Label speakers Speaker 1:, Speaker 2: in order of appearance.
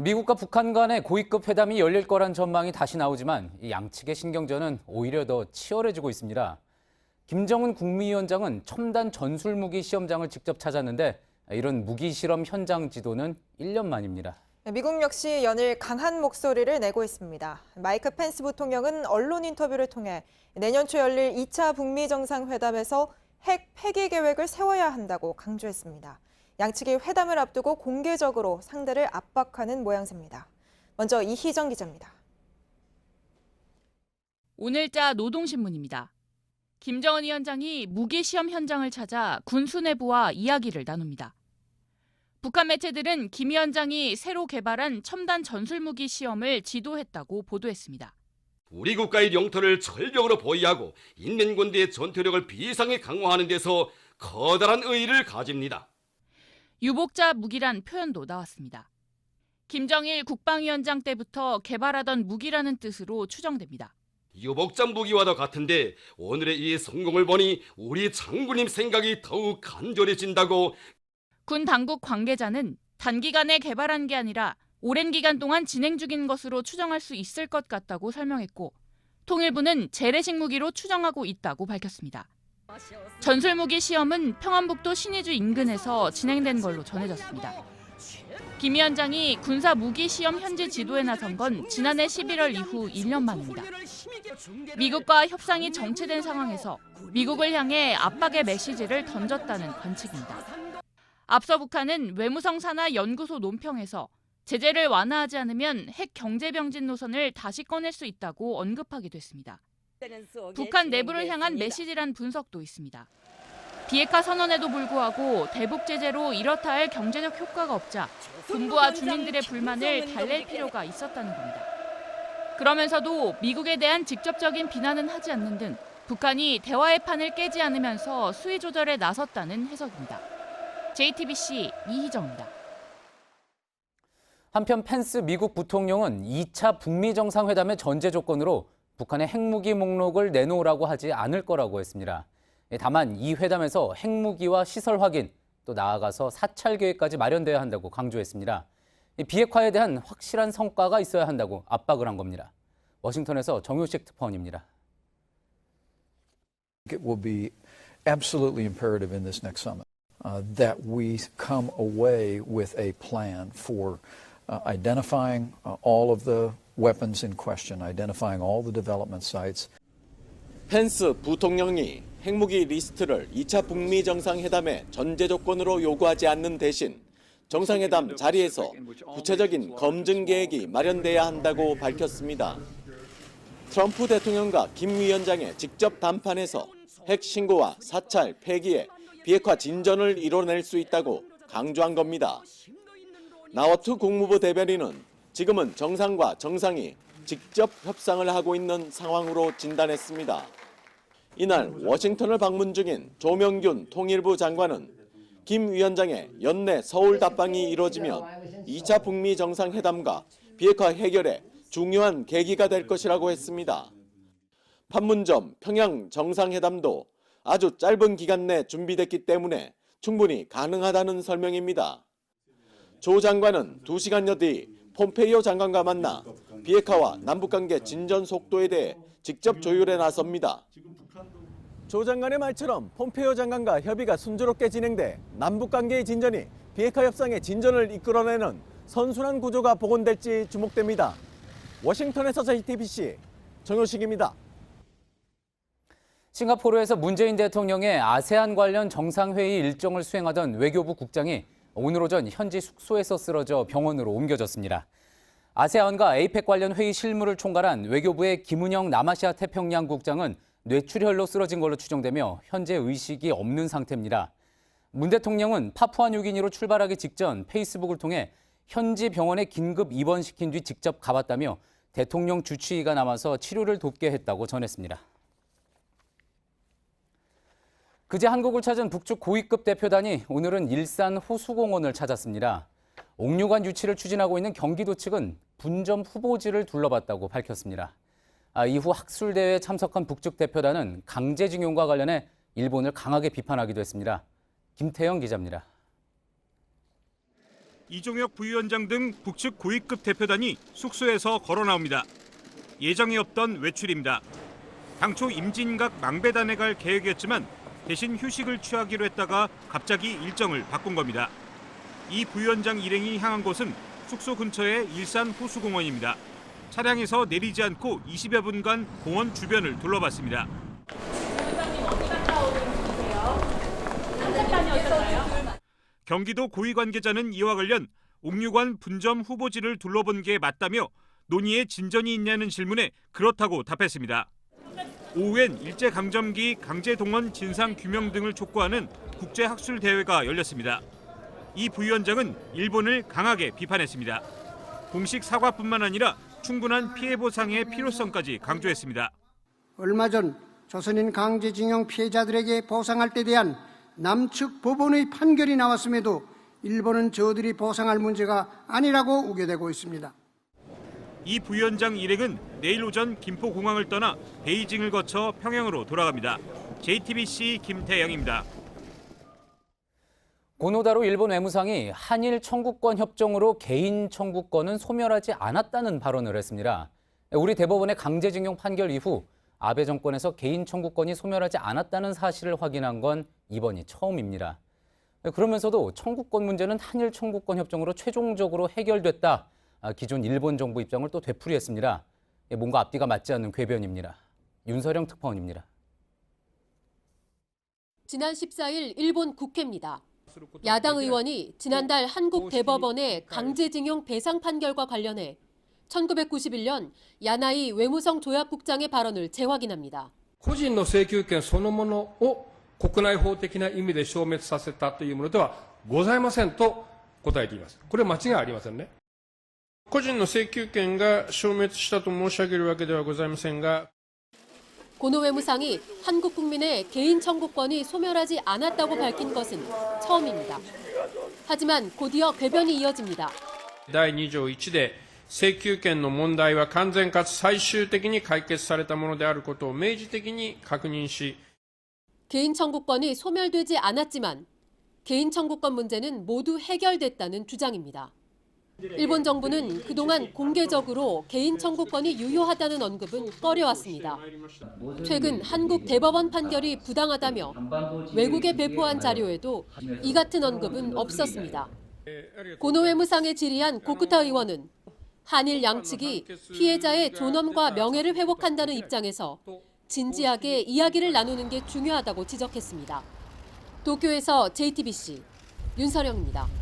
Speaker 1: 미국과 북한 간의 고위급 회담이 열릴 거란 전망이 다시 나오지만 이 양측의 신경전은 오히려 더 치열해지고 있습니다. 김정은 국무위원장은 첨단 전술무기 시험장을 직접 찾았는데 이런 무기 실험 현장 지도는 1년 만입니다.
Speaker 2: 미국 역시 연일 강한 목소리를 내고 있습니다. 마이크 펜스 부통령은 언론 인터뷰를 통해 내년 초 열릴 2차 북미 정상회담에서 핵 폐기 계획을 세워야 한다고 강조했습니다. 양측이 회담을 앞두고 공개적으로 상대를 압박하는 모양새입니다. 먼저 이희정 기자입니다.
Speaker 3: 오늘자 노동신문입니다. 김정은 위원장이 무기 시험 현장을 찾아 군 수뇌부와 이야기를 나눕니다. 북한 매체들은 김 위원장이 새로 개발한 첨단 전술무기 시험을 지도했다고 보도했습니다.
Speaker 4: 우리 국가의 영토를 철벽으로 보위하고 인민군대의 전투력을 비상에 강화하는 데서 커다란 의의를 가집니다.
Speaker 3: 유복자 무기란 표현도 나왔습니다. 김정일 국방위원장 때부터 개발하던 무기라는 뜻으로 추정됩니다.
Speaker 4: 유복자 무기와도 같은데 오늘의 이 성공을 보니 우리 장군님 생각이 더욱 간절해진다고.
Speaker 3: 군 당국 관계자는 단기간에 개발한 게 아니라 오랜 기간 동안 진행 중인 것으로 추정할 수 있을 것 같다고 설명했고, 통일부는 재래식 무기로 추정하고 있다고 밝혔습니다. 전술무기 시험은 평안북도 신의주 인근에서 진행된 걸로 전해졌습니다. 김 위원장이 군사 무기 시험 현지 지도에 나선 건 지난해 11월 이후 1년 만입니다. 미국과 협상이 정체된 상황에서 미국을 향해 압박의 메시지를 던졌다는 관측입니다. 앞서 북한은 외무성 산하 연구소 논평에서 제재를 완화하지 않으면 핵 경제병진 노선을 다시 꺼낼 수 있다고 언급하기도 했습니다. 북한 내부를 향한 메시지란 분석도 있습니다. 비핵화 선언에도 불구하고 대북 제재로 이렇다 할 경제적 효과가 없자 군부와 주민들의 불만을 달랠 필요가 있었다는 겁니다. 그러면서도 미국에 대한 직접적인 비난은 하지 않는 등 북한이 대화의 판을 깨지 않으면서 수위 조절에 나섰다는 해석입니다. JTBC 이희정입니다.
Speaker 1: 한편 펜스 미국 부통령은 2차 북미 정상회담의 전제 조건으로 북한의 핵무기 목록을 내놓으라고 하지 않을 거라고 했습니다. 다만 이 회담에서 핵무기와 시설 확인, 또 나아가서 사찰 계획까지 마련돼야 한다고 강조했습니다. 비핵화에 대한 확실한 성과가 있어야 한다고 압박을 한 겁니다. 워싱턴에서 정효식 특파원입니다.
Speaker 5: It will be absolutely imperative in this next summit that we come away with a plan for identifying all of the weapons in question, identifying all the development sites.
Speaker 6: 펜스 부통령이 핵무기 리스트를 2차 북미 정상회담의 전제 조건으로 요구하지 않는 대신 정상회담 자리에서 구체적인 검증 계획이 마련돼야 한다고 밝혔습니다. 트럼프 대통령과 김 위원장의 직접 담판에서 핵 신고와 사찰, 폐기에 비핵화 진전을 이뤄낼 수 있다고 강조한 겁니다. 나워트 국무부 대변인은 지금은 정상과 정상이 직접 협상을 하고 있는 상황으로 진단했습니다. 이날 워싱턴을 방문 중인 조명균 통일부 장관은 김 위원장의 연내 서울 답방이 이뤄지면 2차 북미 정상회담과 비핵화 해결에 중요한 계기가 될 것이라고 했습니다. 판문점 평양 정상회담도 아주 짧은 기간 내 준비됐기 때문에 충분히 가능하다는 설명입니다. 조 장관은 2시간여 뒤 폼페이오 장관과 만나 비핵화와 남북관계 진전 속도에 대해 직접 조율에 나섭니다. 조 장관의 말처럼 폼페이오 장관과 협의가 순조롭게 진행돼 남북관계의 진전이 비핵화 협상의 진전을 이끌어내는 선순환 구조가 복원될지 주목됩니다. 워싱턴에서 JTBC 정효식입니다.
Speaker 1: 싱가포르에서 문재인 대통령의 아세안 관련 정상회의 일정을 수행하던 외교부 국장이 오늘 오전 현지 숙소에서 쓰러져 병원으로 옮겨졌습니다. 아세안과 에이펙 관련 회의 실무를 총괄한 외교부의 김은영 남아시아 태평양 국장은 뇌출혈로 쓰러진 걸로 추정되며 현재 의식이 없는 상태입니다. 문 대통령은 파푸아뉴기니로 출발하기 직전 페이스북을 통해 현지 병원에 긴급 입원시킨 뒤 직접 가봤다며 대통령 주치의가 남아서 치료를 돕게 했다고 전했습니다. 그제 한국을 찾은 북측 고위급 대표단이 오늘은 일산 호수공원을 찾았습니다. 옥류관 유치를 추진하고 있는 경기도 측은 분점 후보지를 둘러봤다고 밝혔습니다. 이후 학술대회에 참석한 북측 대표단은 강제징용과 관련해 일본을 강하게 비판하기도 했습니다. 김태영 기자입니다.
Speaker 7: 이종혁 부위원장 등 북측 고위급 대표단이 숙소에서 걸어 나옵니다. 예정이 없던 외출입니다. 당초 임진각 망배단에 갈 계획이었지만 대신 휴식을 취하기로 했다가 갑자기 일정을 바꾼 겁니다. 이 부위원장 일행이 향한 곳은 숙소 근처의 일산 호수공원입니다. 차량에서 내리지 않고 20여 분간 공원 주변을 둘러봤습니다.
Speaker 3: 부위원장님 어디 갔다 오는 중이세요? 산책 다녀오셨나요?
Speaker 7: 경기도 고위 관계자는 이와 관련 옥류관 분점 후보지를 둘러본 게 맞다며 논의에 진전이 있냐는 질문에 그렇다고 답했습니다. 오후엔 일제강점기 강제동원 진상규명 등을 촉구하는 국제학술대회가 열렸습니다. 이 부위원장은 일본을 강하게 비판했습니다. 공식 사과뿐만 아니라 충분한 피해 보상의 필요성까지 강조했습니다.
Speaker 8: 얼마 전 조선인 강제징용 피해자들에게 보상할 때 대한 남측 법원의 판결이 나왔음에도 일본은 저들이 보상할 문제가 아니라고 우겨대고 있습니다.
Speaker 7: 이 부위원장 일행은 내일 오전 김포공항을 떠나 베이징을 거쳐 평양으로 돌아갑니다. JTBC 김태영입니다.
Speaker 1: 고노다로 일본 외무상이 한일 청구권 협정으로 개인 청구권은 소멸하지 않았다는 발언을 했습니다. 우리 대법원의 강제징용 판결 이후 아베 정권에서 개인 청구권이 소멸하지 않았다는 사실을 확인한 건 이번이 처음입니다. 그러면서도 청구권 문제는 한일 청구권 협정으로 최종적으로 해결됐다. 기존 일본 정부 입장을 또 되풀이했습니다. 뭔가 앞뒤가 맞지 않는 궤변입니다. 윤서령 특파원입니다.
Speaker 9: 지난 14일 일본 국회입니다. 야당 의원이 지난달 한국 대법원의 강제징용 배상 판결과 관련해 1991년 야나이 외무성 조약국장의 발언을 재확인합니다.
Speaker 10: 個人の請求権そのものを国内法的な意味で消滅させたというものではございませんと答えています。これは間違いありませんね。個人の請求権が消滅したと申し上げるわけではございませんが
Speaker 9: 고노 외무상이 한국 국민의 개인 청구권이 소멸하지 않았다고 밝힌 것은 처음입니다. 하지만 곧이어 궤변이 이어집니다.
Speaker 10: 第2条1で請求権の問題は完全かつ最終的に解決されたものであることを明示的に確認し
Speaker 9: 개인 청구권이 소멸되지 않았지만 개인 청구권 문제는 모두 해결됐다는 주장입니다. 일본 정부는 그동안 공개적으로 개인 청구권이 유효하다는 언급은 꺼려왔습니다. 최근 한국 대법원 판결이 부당하다며 외국에 배포한 자료에도 이 같은 언급은 없었습니다. 고노 외무상에 질의한 고쿠타 의원은 한일 양측이 피해자의 존엄과 명예를 회복한다는 입장에서 진지하게 이야기를 나누는 게 중요하다고 지적했습니다. 도쿄에서 JTBC 윤서령입니다.